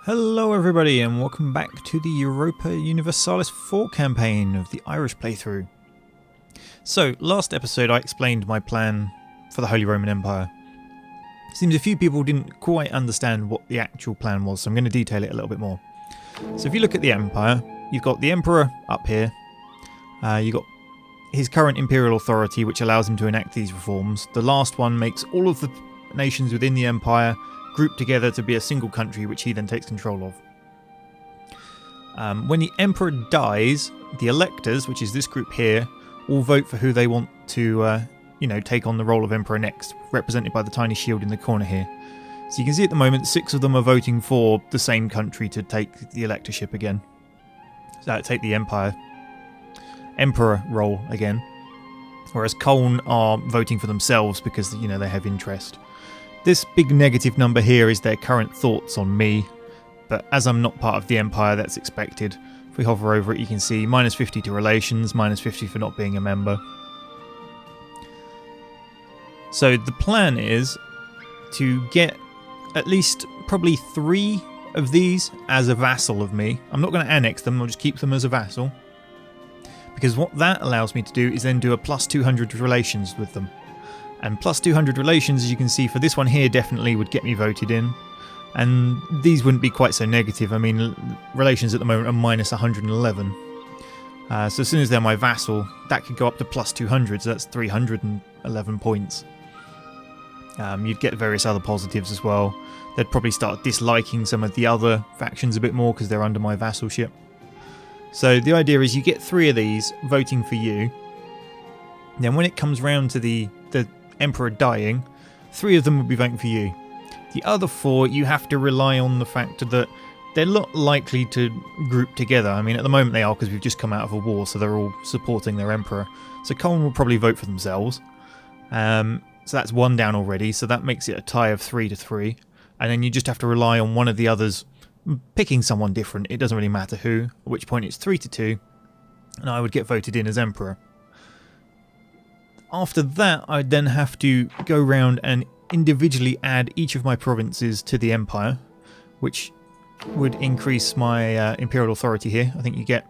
Hello everybody and welcome back to the Europa Universalis 4 campaign of the Irish playthrough. So, last episode I explained my plan for the Holy Roman Empire. Seems a few people didn't quite understand what the actual plan was, so I'm going to detail it a little bit more. So if you look at the Empire, you've got the Emperor up here, you've got his current imperial authority which allows him to enact these reforms. The last one makes all of the nations within the Empire grouped together to be a single country which he then takes control of. When the Emperor dies, the electors, which is this group here, all vote for who they want to take on the role of Emperor next, represented by the tiny shield in the corner here. So you can see at the moment 6 of them are voting for the same country to take the electorship again. So take the Emperor role again. Whereas Colne are voting for themselves because they have interest. This big negative number here is their current thoughts on me, but as I'm not part of the Empire, that's expected. If we hover over it, you can see minus 50 to relations, minus 50 for not being a member. So the plan is to get at least probably 3 of these as a vassal of me. I'm not going to annex them, I'll just keep them as a vassal. Because what that allows me to do is then do a plus 200 relations with them. And plus 200 relations, as you can see, for this one here definitely would get me voted in. And these wouldn't be quite so negative. I mean, relations at the moment are minus 111. So as soon as they're my vassal, that could go up to plus 200, so that's 311 points. You'd get various other positives as well. They'd probably start disliking some of the other factions a bit more because they're under my vassalship. So the idea is you get 3 of these voting for you. Then when it comes round to the Emperor dying, 3 of them will be voting for you. The other 4, you have to rely on the fact that they're not likely to group together. I mean, at the moment they are because we've just come out of a war, so they're all supporting their Emperor. So Colne will probably vote for themselves. So that's 1 down already, so that makes it a tie of 3-3. And then you just have to rely on one of the others picking someone different. It doesn't really matter who, at which point it's 3-2, and I would get voted in as Emperor. After that, I'd then have to go round and individually add each of my provinces to the Empire, which would increase my imperial authority here. I think you get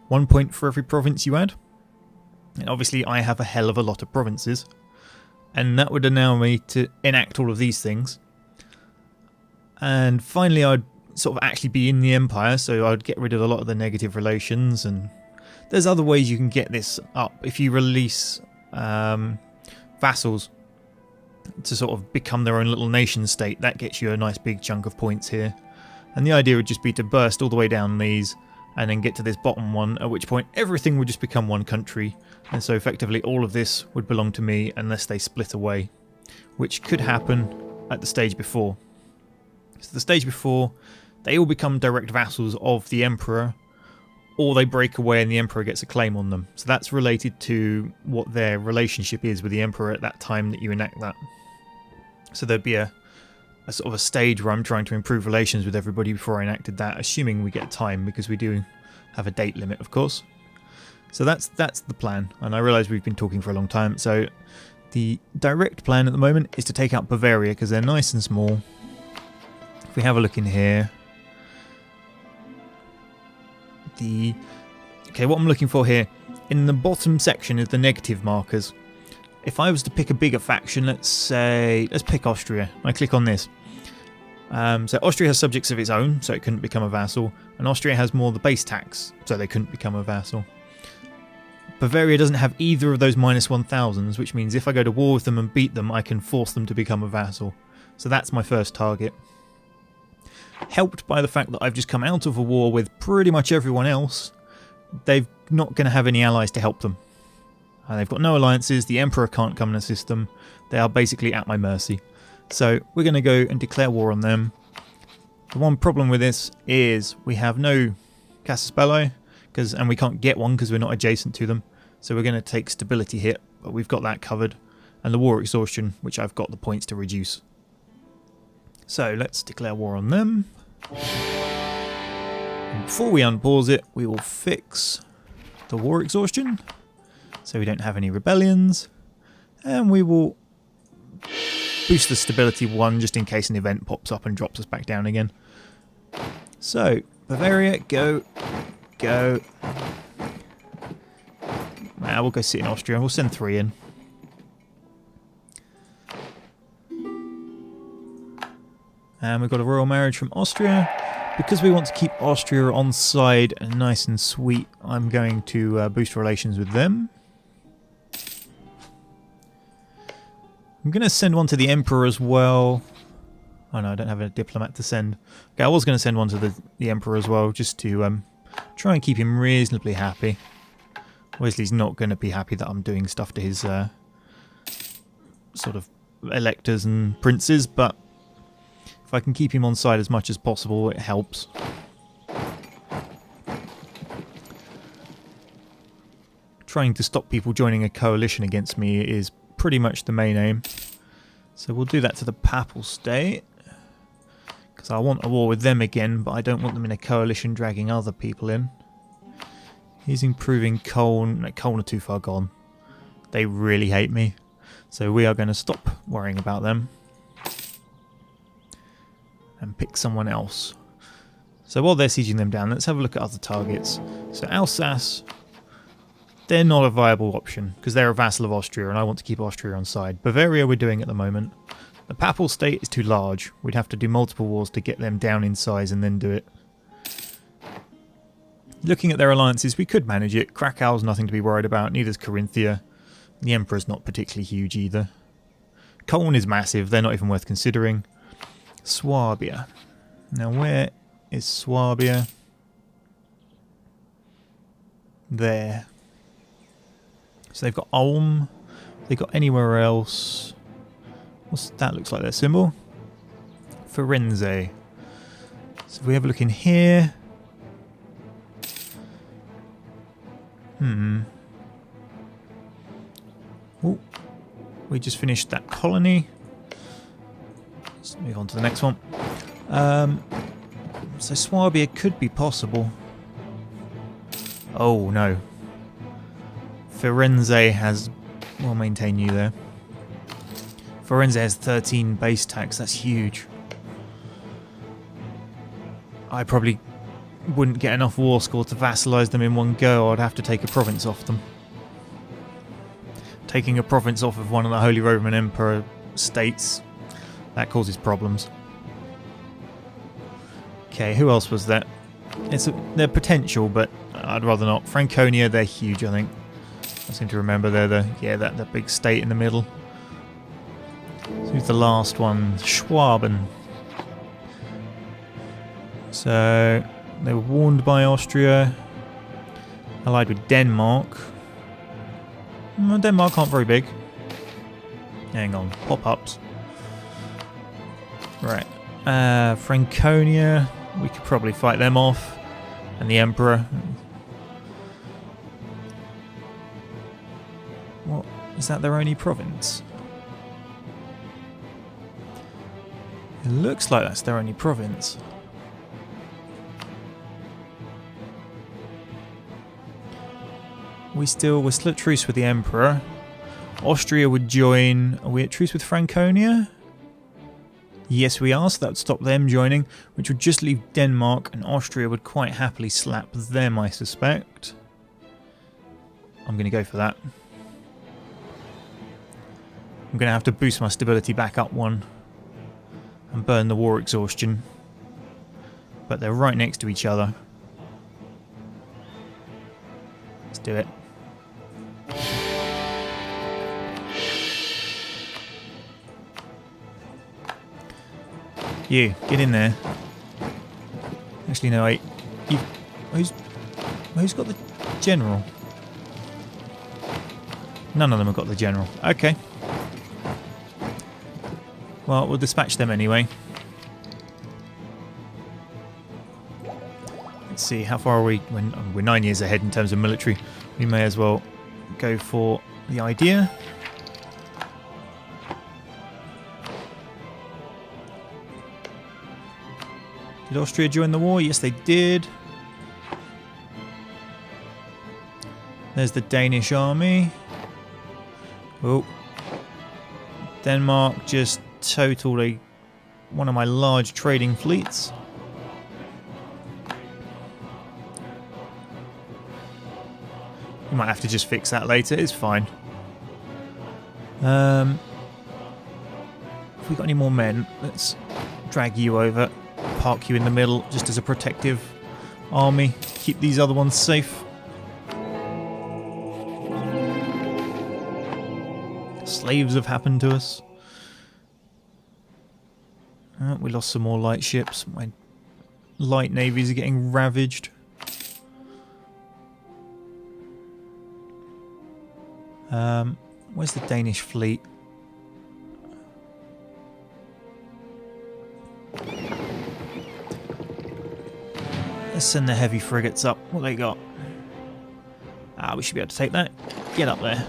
1 point for every province you add. And obviously I have a hell of a lot of provinces, and that would allow me to enact all of these things. And finally I'd sort of actually be in the Empire, so I'd get rid of a lot of the negative relations, and there's other ways you can get this up. If you release vassals to sort of become their own little nation state, that gets you a nice big chunk of points here. And the idea would just be to burst all the way down these and then get to this bottom one, at which point everything would just become one country, and so effectively all of this would belong to me unless they split away, which could happen at the stage before. So the stage before, they all become direct vassals of the Emperor, or they break away and the Emperor gets a claim on them. So that's related to what their relationship is with the Emperor at that time that you enact that. So there'd be a sort of a stage where I'm trying to improve relations with everybody before I enacted that, assuming we get time, because we do have a date limit, of course. So that's the plan, and I realise we've been talking for a long time. So the direct plan at the moment is to take out Bavaria, because they're nice and small. If we have a look in here, what I'm looking for here, in the bottom section is the negative markers. If I was to pick a bigger faction, let's pick Austria. I click on this. So Austria has subjects of its own, so it couldn't become a vassal, and Austria has more the base tax, so they couldn't become a vassal. Bavaria doesn't have either of those minus 1000s, which means if I go to war with them and beat them, I can force them to become a vassal. So that's my first target. Helped by the fact that I've just come out of a war with pretty much everyone else, they're not going to have any allies to help them. They've got no alliances, the Emperor can't come and assist them, they are basically at my mercy. So we're going to go and declare war on them. The one problem with this is we have no Casus Belli, and we can't get one because we're not adjacent to them, so we're going to take stability hit, but we've got that covered, and the war exhaustion, which I've got the points to reduce. So let's declare war on them. And before we unpause it, we will fix the war exhaustion so we don't have any rebellions, and we will boost the stability 1 just in case an event pops up and drops us back down again. So, Bavaria, go. We'll go sit in Austria. We'll send 3 in. And we've got a royal marriage from Austria. Because we want to keep Austria on side and nice and sweet, I'm going to boost relations with them. I'm going to send one to the Emperor as well. Oh no, I don't have a diplomat to send. Okay, I was going to send one to the Emperor as well, just to try and keep him reasonably happy. Obviously he's not going to be happy that I'm doing stuff to his sort of electors and princes, but if I can keep him on side as much as possible, it helps. Trying to stop people joining a coalition against me is pretty much the main aim. So we'll do that to the Papal State. Because I want a war with them again, but I don't want them in a coalition dragging other people in. He's improving Cologne. No, Cologne are too far gone. They really hate me. So we are going to stop worrying about them. And pick someone else. So while they're sieging them down, let's have a look at other targets. So Alsace, they're not a viable option because they're a vassal of Austria and I want to keep Austria on side. Bavaria we're doing at the moment. The Papal State is too large. We'd have to do multiple wars to get them down in size and then do it. Looking at their alliances, we could manage it. Krakow's nothing to be worried about, neither's Carinthia. The Emperor's not particularly huge either. Cologne is massive, they're not even worth considering. Swabia. Now where is Swabia? There. So they've got Ulm. They got anywhere else? What's that? Looks like their symbol. Firenze. So if we have a look in here. Oh, we just finished that colony. Let's move on to the next one. So Swabia could be possible. Oh no. Firenze has... We'll maintain you there. Firenze has 13 base tax. That's huge. I probably wouldn't get enough war score to vassalize them in one go. I'd have to take a province off them. Taking a province off of one of the Holy Roman Emperor states, that causes problems. Okay, who else was there? They're potential, but I'd rather not. Franconia, they're huge, I think. I seem to remember they're the big state in the middle. So who's the last one? Schwaben. So they were warned by Austria. Allied with Denmark. Denmark aren't very big. Hang on, pop-ups. Right. Franconia. We could probably fight them off. And the Emperor. What? Is that their only province? It looks like that's their only province. We're still at truce with the Emperor. Austria would join. Are we at truce with Franconia? Yes, we are, so that would stop them joining, which would just leave Denmark, and Austria would quite happily slap them, I suspect. I'm going to go for that. I'm going to have to boost my stability back up one and burn the war exhaustion. But they're right next to each other. Let's do it. You, get in there. Actually, no, wait. Who's got the general? None of them have got the general. Okay. Well, we'll dispatch them anyway. Let's see, how far are we? We're 9 years ahead in terms of military. We may as well go for the idea. Did Austria join the war? Yes, they did. There's the Danish army. Oh. Denmark just totaled one of my large trading fleets. We might have to just fix that later. It's fine. Have we got any more men? Let's drag you over. Park you in the middle just as a protective army. Keep these other ones safe. Slaves have happened to us. We lost some more light ships. My light navies are getting ravaged. Where's the Danish fleet? Let's send the heavy frigates up. What they got? We should be able to take that. Get up there.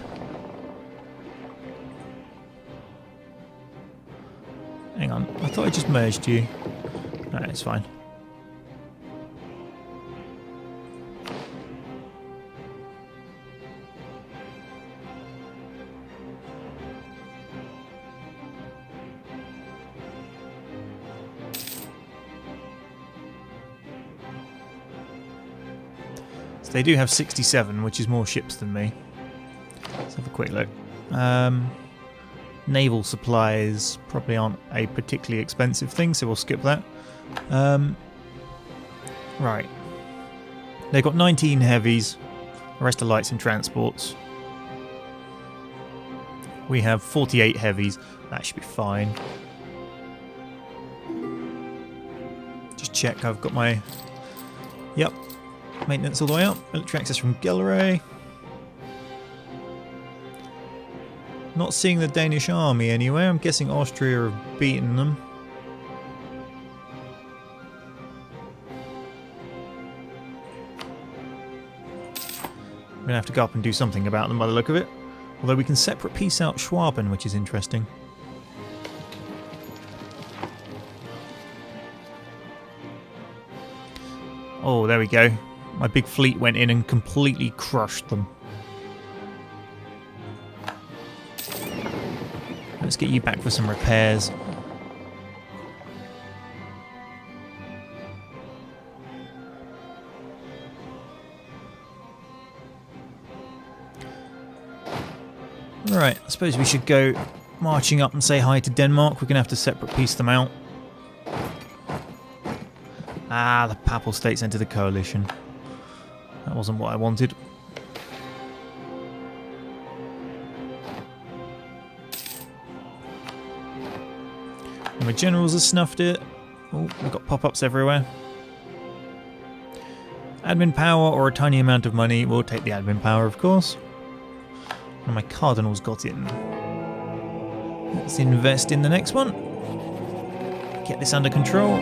Hang on, I thought I just merged you. No, it's fine. So they do have 67, which is more ships than me. Let's have a quick look. Naval supplies probably aren't a particularly expensive thing, so we'll skip that. Right. They've got 19 heavies, the rest are lights and transports. We have 48 heavies, that should be fine. Just check I've got my... Yep. Maintenance all the way up. Military access from Gelre. Not seeing the Danish army anywhere. I'm guessing Austria have beaten them. I'm going to have to go up and do something about them by the look of it. Although we can separate piece out Schwaben, which is interesting. Oh, there we go. My big fleet went in and completely crushed them. Let's get you back for some repairs. Right, I suppose we should go marching up and say hi to Denmark. We're going to have to separate piece them out. Ah, the Papal States entered the coalition. That wasn't what I wanted. And my generals have snuffed it. Oh, we've got pop-ups everywhere. Admin power or a tiny amount of money. We'll take the admin power, of course. And my cardinals got in. Let's invest in the next one. Get this under control.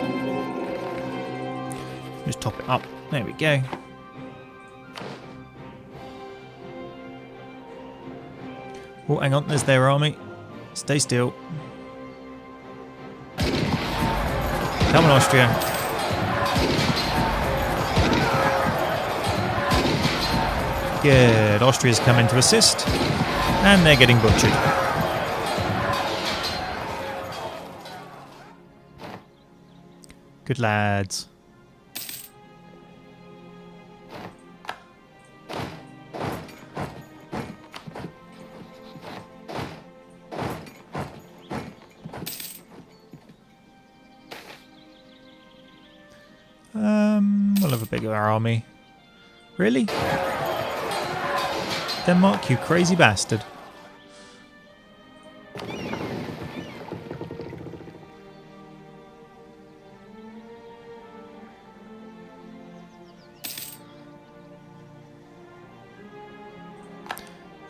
Just top it up. There we go. Oh, hang on. There's their army. Stay still. Come on, Austria. Good. Austria's come in to assist. And they're getting butchered. Good lads. We'll have a bigger army. Really? Denmark, you crazy bastard.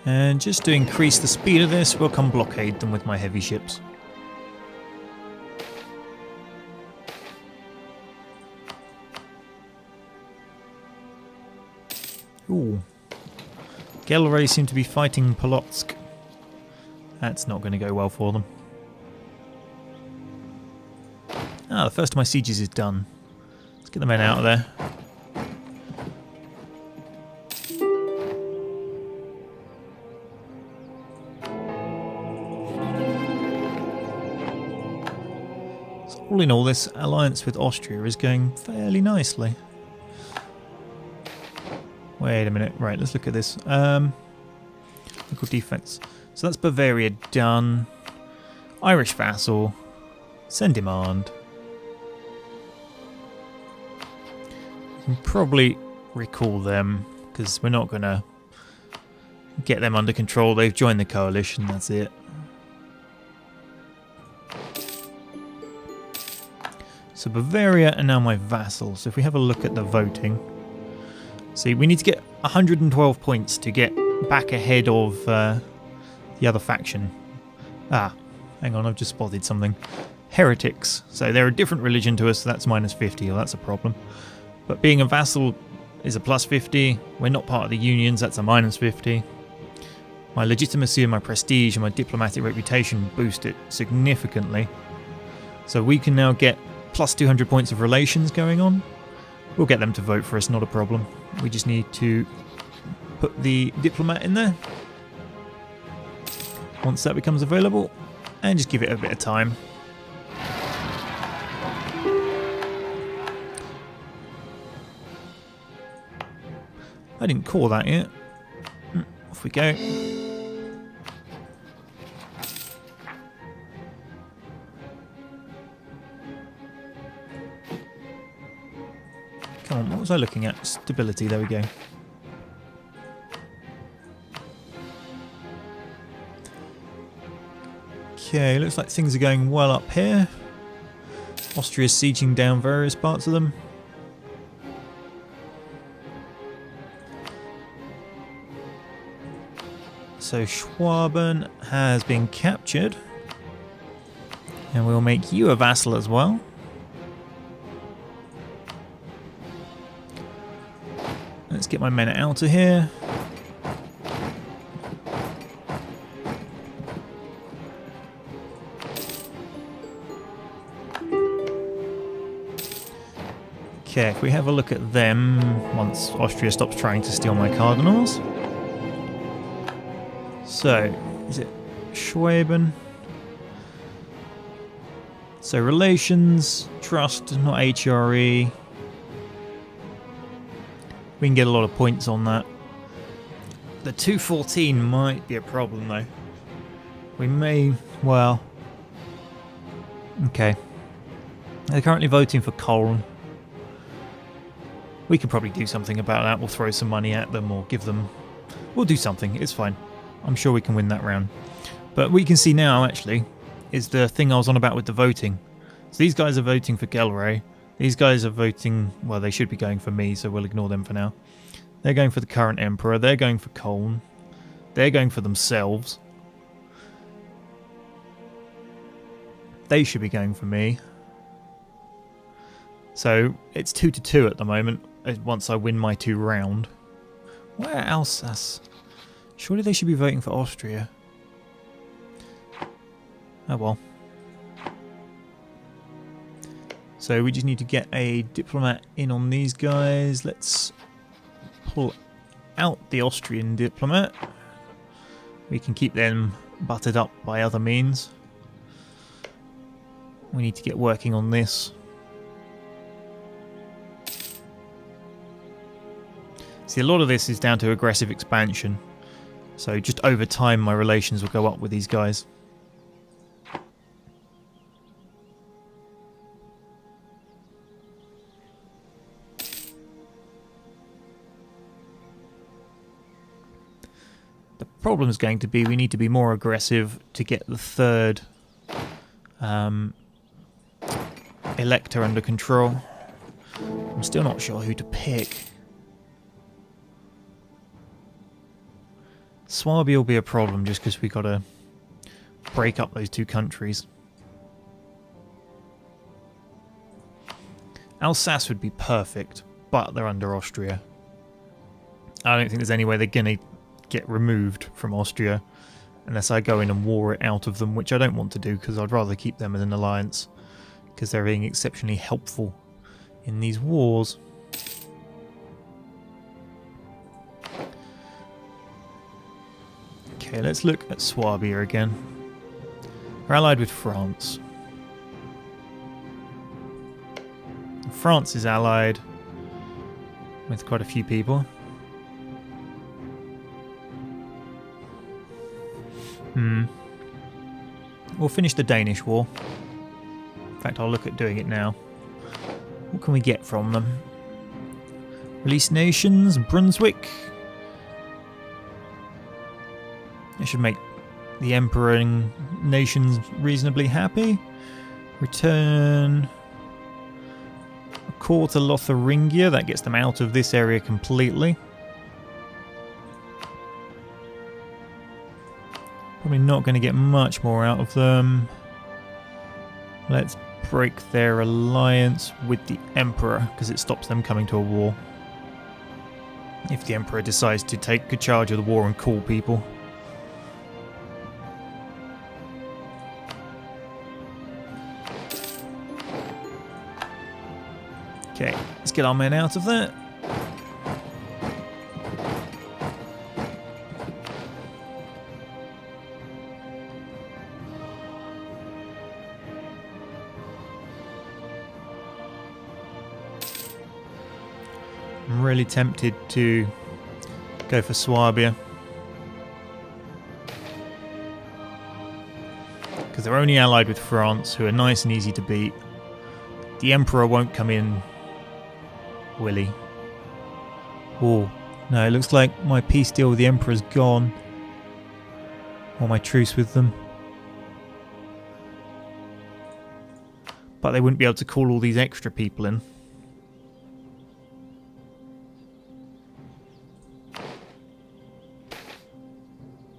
And just to increase the speed of this, we'll come blockade them with my heavy ships. Ooh. Gelre seem to be fighting Polotsk. That's not going to go well for them. Ah, the first of my sieges is done. Let's get the men out of there. So all in all, this alliance with Austria is going fairly nicely. Wait a minute. Right, let's look at this. Local defense. So that's Bavaria done. Irish vassal. Send demand. You can probably recall them because we're not going to get them under control. They've joined the coalition, that's it. So Bavaria are now my vassals. So if we have a look at the voting. See, we need to get 112 points to get back ahead of the other faction. Ah, hang on, I've just spotted something. Heretics. So they're a different religion to us, so that's minus 50. Well, that's a problem. But being a vassal is a plus 50. We're not part of the unions, that's a minus 50. My legitimacy and my prestige and my diplomatic reputation boost it significantly. So we can now get plus 200 points of relations going on. We'll get them to vote for us, not a problem. We just need to put the diplomat in there once that becomes available and just give it a bit of time. I didn't call that yet. Off we go. Come on, what was I looking at? Stability, there we go. Okay, looks like things are going well up here. Austria's sieging down various parts of them. So Schwaben has been captured. And we'll make you a vassal as well. Let's get my men out of here. Okay, if we have a look at them, once Austria stops trying to steal my cardinals. So, is it Schwaben? So relations, trust, not HRE. We can get a lot of points on that. The 214 might be a problem though. We may, well... Okay. They're currently voting for Cologne. We could probably do something about that. We'll throw some money at them or give them... We'll do something, it's fine. I'm sure we can win that round. But what you can see now, actually, is the thing I was on about with the voting. So these guys are voting for Gelre. These guys are voting... Well, they should be going for me, so we'll ignore them for now. They're going for the current emperor. They're going for Cologne. They're going for themselves. They should be going for me. So it's 2-2 at the moment, once I win my 2 round. Where Alsace? Surely they should be voting for Austria. Oh well. So we just need to get a diplomat in on these guys. Let's pull out the Austrian diplomat. We can keep them buttered up by other means. We need to get working on this. See, a lot of this is down to aggressive expansion. So just over time my relations will go up with these guys. The problem is going to be we need to be more aggressive to get the third elector under control. I'm still not sure who to pick. Swabia will be a problem just because we got to break up those 2 countries. Alsace would be perfect, but they're under Austria. I don't think there's any way they're going to get removed from Austria unless I go in and war it out of them, which I don't want to do because I'd rather keep them as an alliance because they're being exceptionally helpful in these wars. Okay, let's look at Swabia again. We're allied with France. France is allied with quite a few people. We'll finish the Danish war. In fact, I'll look at doing it now. What can we get from them? Release nations, Brunswick. It should make the Emperor and nations reasonably happy. Return a core to Lotharingia. That gets them out of this area completely. Probably not going to get much more out of them. Let's break their alliance with the Emperor, because it stops them coming to a war. If the Emperor decides to take charge of the war and call people. Okay, let's get our men out of there. I'm really tempted to go for Swabia, because they're only allied with France, who are nice and easy to beat. The Emperor won't come in, Willie. Oh, no, it looks like my peace deal with the Emperor's gone. Or my truce with them. But they wouldn't be able to call all these extra people in.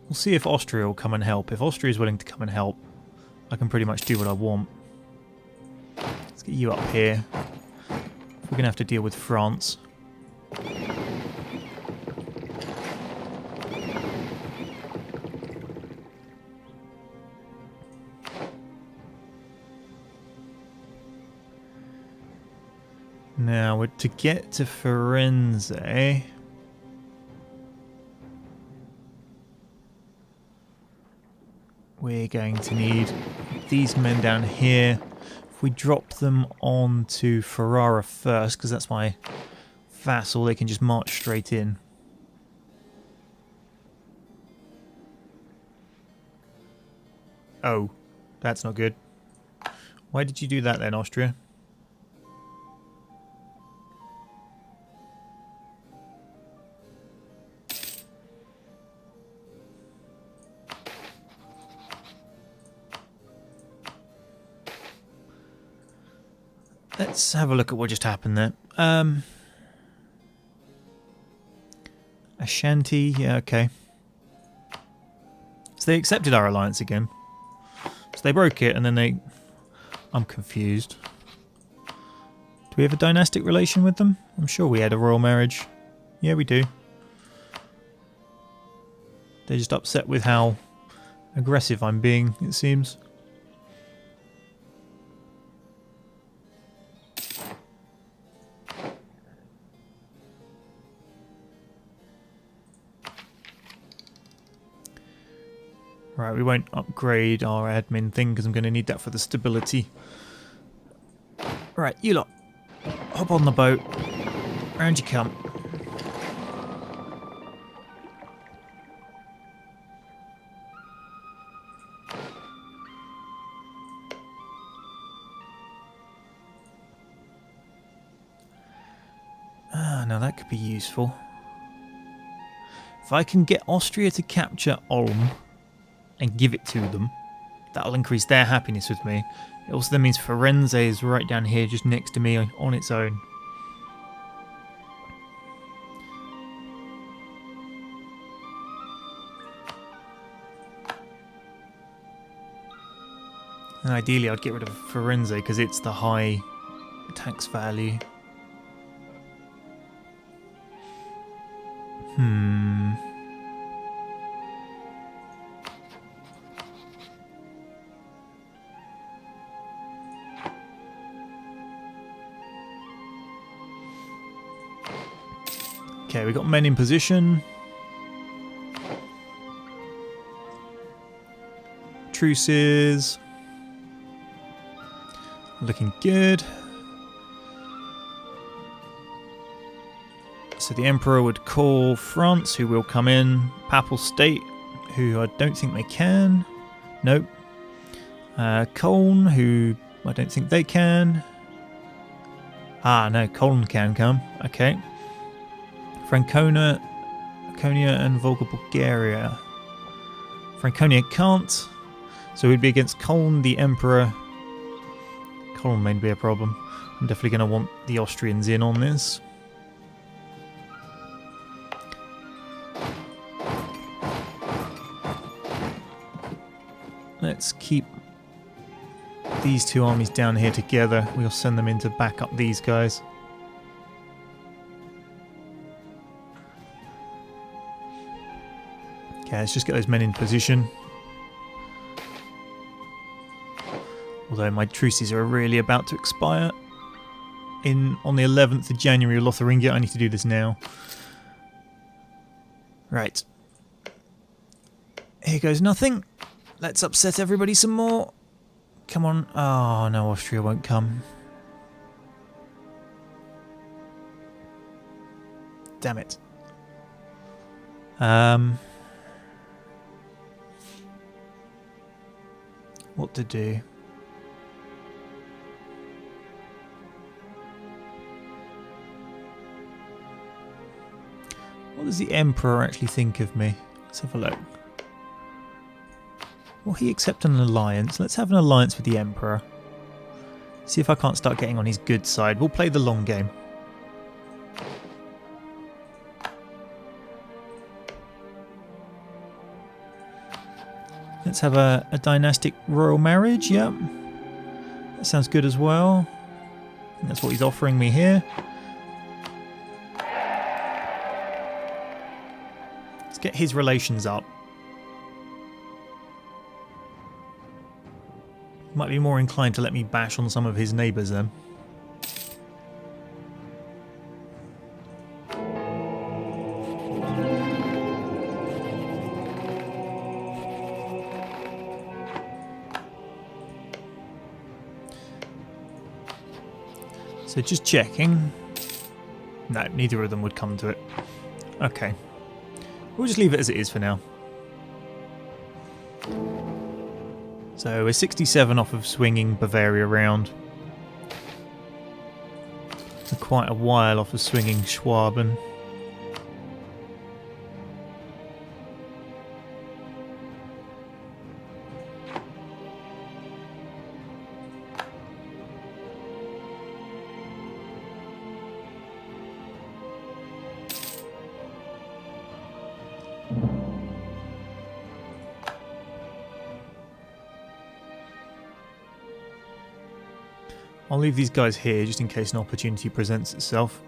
We'll see if Austria will come and help. If Austria is willing to come and help, I can pretty much do what I want. Let's get you up here. We're going to have to deal with France. Now, to get to Firenze, we're going to need these men down here. If we drop them onto Ferrara first, because that's my vassal, they can just march straight in. Oh, that's not good. Why did you do that then, Austria? Let's have a look at what just happened there. Ashanti, yeah, okay. So they accepted our alliance again. So they broke it and then they... I'm confused. Do we have a dynastic relation with them? I'm sure we had a royal marriage. Yeah, we do. They're just upset with how aggressive I'm being, it seems. Right, we won't upgrade our admin thing because I'm going to need that for the stability. Right, you lot, hop on the boat. Round you come. Ah, now that could be useful. If I can get Austria to capture Ulm and give it to them, that'll increase their happiness with me. It also then means Firenze is right down here just next to me on its own. And ideally I'd get rid of Firenze because it's the high tax value. Okay, we got men in position. Truces. Looking good. So the Emperor would call France, who will come in. Papal State, who I don't think they can. Nope. Colne, who I don't think they can. Ah, no, Colne can come. Okay. Franconia and Volga, Bulgaria. Franconia can't. So we'd be against Colne, the Emperor. Colne may be a problem. I'm definitely going to want the Austrians in on this. Let's keep these two armies down here together. We'll send them in to back up these guys. Okay, let's just get those men in position. Although my truces are really about to expire on the 11th of January of Lotharingia. I need to do this now. Right. Here goes nothing. Let's upset everybody some more. Come on. Oh, no, Austria won't come. Damn it. What to do? What does the Emperor actually think of me? Let's have a look. Will he accept an alliance? Let's have an alliance with the Emperor. See if I can't start getting on his good side. We'll play the long game. Let's have a dynastic royal marriage. Yep. That sounds good as well. That's what he's offering me here. Let's get his relations up. Might be more inclined to let me bash on some of his neighbours then. So just checking. No, neither of them would come to it. Okay. We'll just leave it as it is for now. So we're 67 off of swinging Bavaria around. We're quite a while off of swinging Schwaben. I'll leave these guys here just in case an opportunity presents itself.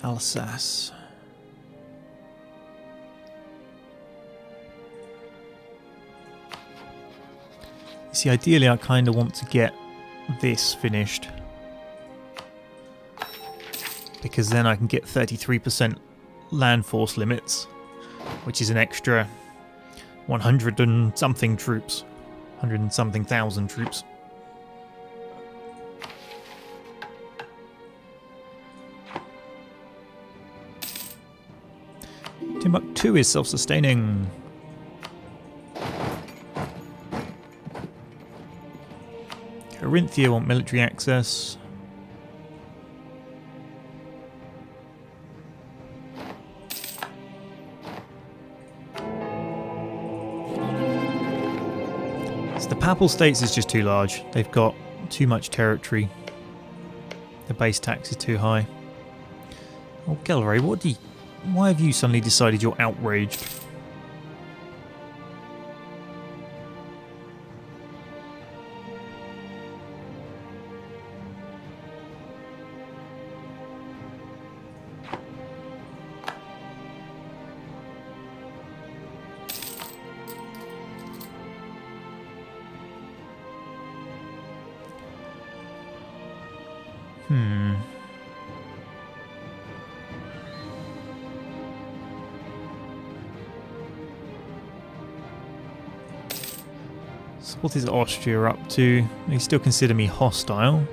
Alsace. See, ideally I kind of want to get this finished. Because then I can get 33% land force limits, which is an extra 100 and something troops. 100 and something thousand troops. Timbuktu is self-sustaining. Carinthia want military access. The Papal States is just too large. They've got too much territory. The base tax is too high. Oh, Gelre, why have you suddenly decided you're outraged? So what is Austria up to? They still consider me hostile.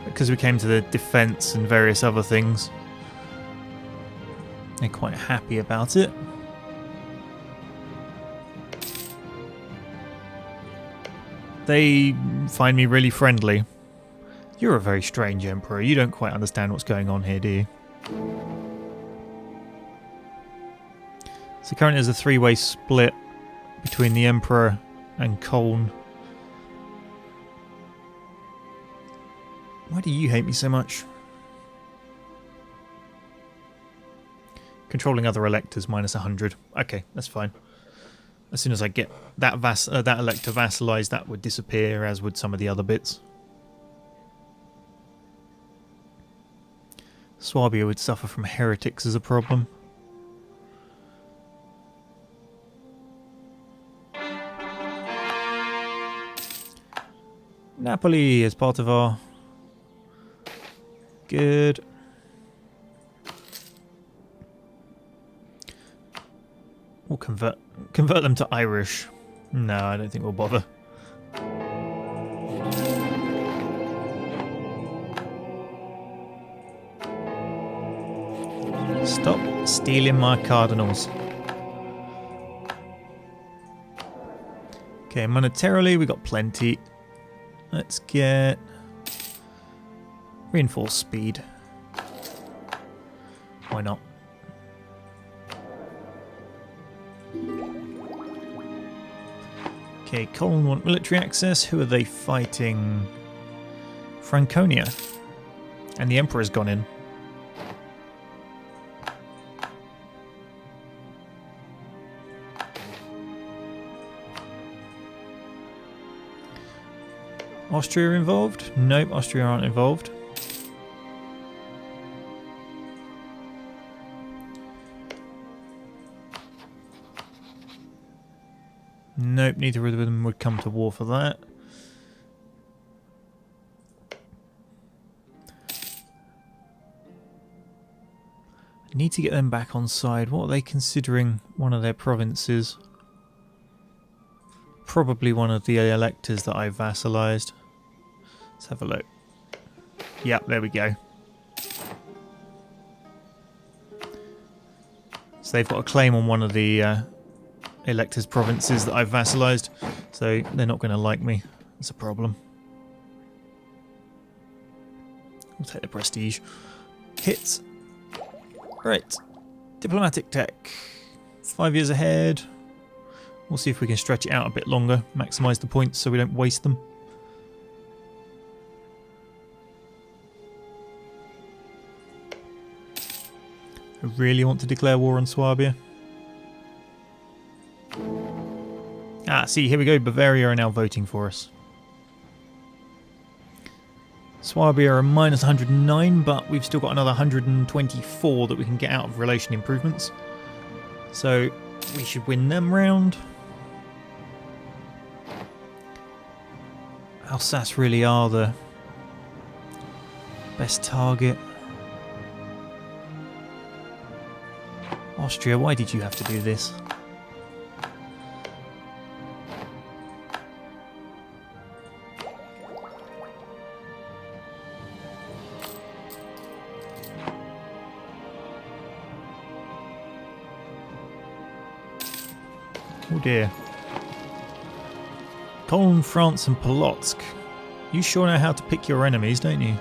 because we came to the defence and various other things. They're quite happy about it. They find me really friendly. You're a very strange emperor. You don't quite understand what's going on here, do you? So currently there's a three-way split between the emperor and Colne. Why do you hate me so much? Controlling other electors minus 100. Okay, that's fine. As soon as I get that elector vassalized, that would disappear, as would some of the other bits. Swabia would suffer from heretics as a problem. Napoli is part of our... Good. We'll convert them to Irish. No, I don't think we'll bother. Stop stealing my cardinals. Okay, monetarily we got plenty. Let's get reinforced speed. Why not? Okay, Colne want military access. Who are they fighting? Franconia. And the Emperor's gone in. Austria involved? Nope, Austria aren't involved. Nope, neither of them would come to war for that. I need to get them back on side. What are they considering one of their provinces? Probably one of the electors that I vassalized. Let's have a look. Yep, there we go. So they've got a claim on one of the electors' provinces that I've vassalized, so they're not going to like me. That's a problem. We'll take the prestige. Hits. Right. Diplomatic tech. 5 years ahead. We'll see if we can stretch it out a bit longer, maximise the points so we don't waste them. I really want to declare war on Swabia. Ah, see, here we go. Bavaria are now voting for us. Swabia are minus 109, but we've still got another 124 that we can get out of relation improvements. So we should win them round. Alsace really are the best target. Austria, why did you have to do this? Oh dear. Colne, France and Polotsk. You sure know how to pick your enemies, don't you?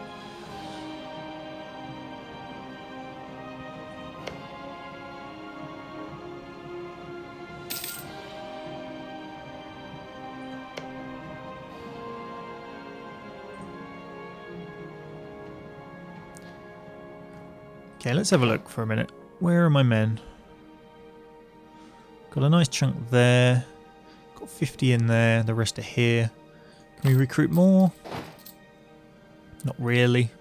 Okay, let's have a look for a minute. Where are my men? Got a nice chunk there. Got 50 in there. The rest are here. Can we recruit more? Not really.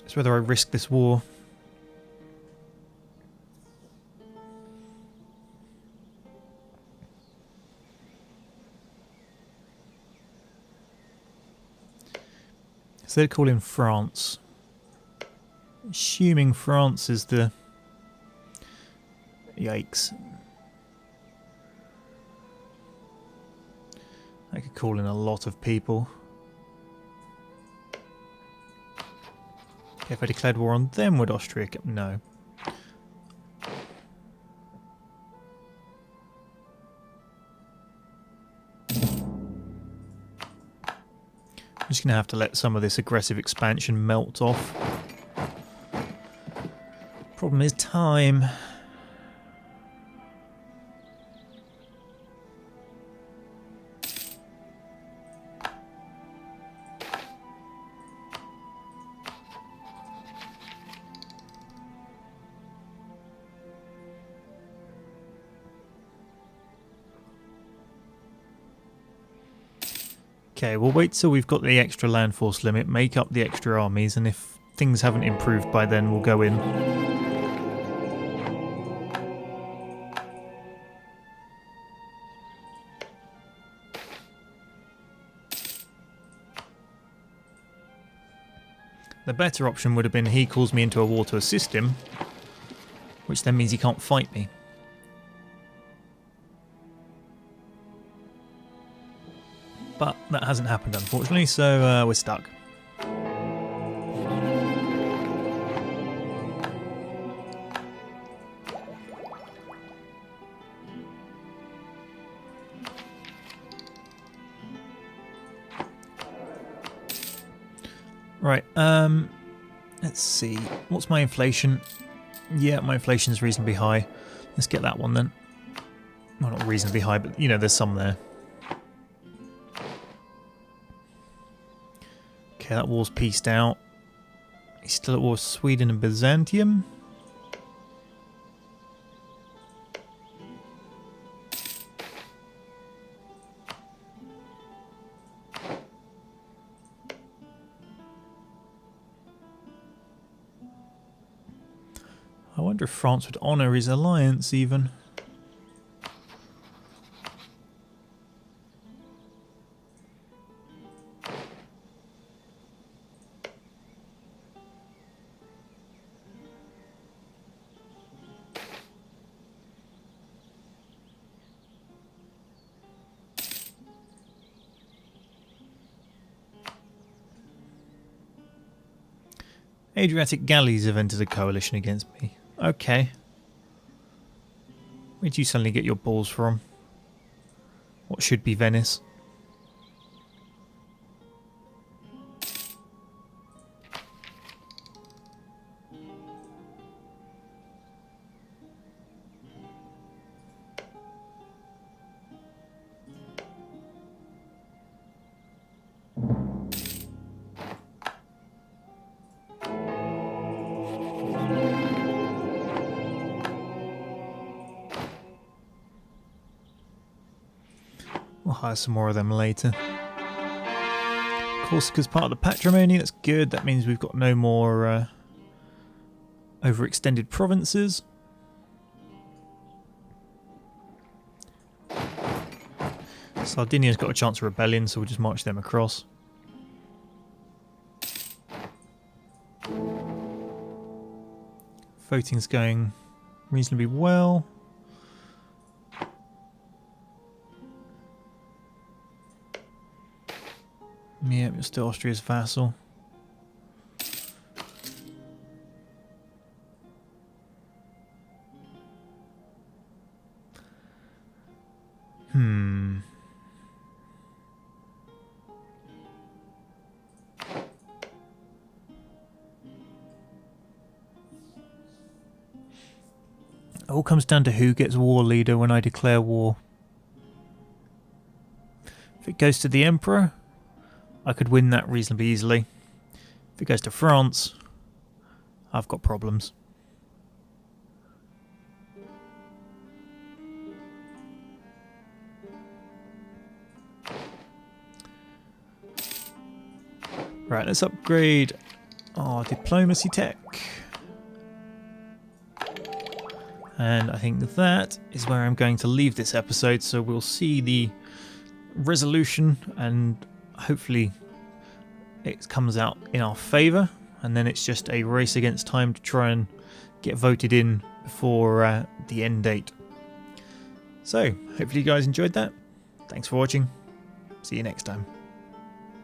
It's whether I risk this war. So they're calling France. Assuming France is the... Yikes. I could call in a lot of people. Okay, if I declared war on them, would Austria... No. I'm just going to have to let some of this aggressive expansion melt off. Problem is time. Okay, we'll wait till we've got the extra land force limit, make up the extra armies, and if things haven't improved by then, we'll go in. The better option would have been he calls me into a war to assist him, which then means he can't fight me. But that hasn't happened, unfortunately, so we're stuck. Right, let's see. What's my inflation? Yeah, my inflation's reasonably high. Let's get that one then. Well, not reasonably high, but, you know, there's some there. Okay, that war's pieced out. He's still at war with Sweden and Byzantium. I wonder if France would honour his alliance even. Adriatic galleys have entered a coalition against me. Okay. Where'd you suddenly get your balls from? What should be Venice? We'll hire some more of them later. Corsica's part of the patrimony, that's good. That means we've got no more overextended provinces. Sardinia's got a chance of rebellion, so we'll just march them across. Voting's going reasonably well. Yeah, you're still Austria's vassal. It all comes down to who gets war leader when I declare war. If it goes to the Emperor, I could win that reasonably easily. If it goes to France, I've got problems. Right, let's upgrade our diplomacy tech. And I think that is where I'm going to leave this episode, so we'll see the resolution and hopefully it comes out in our favour, and then it's just a race against time to try and get voted in before the end date. So, hopefully you guys enjoyed that. Thanks for watching. See you next time.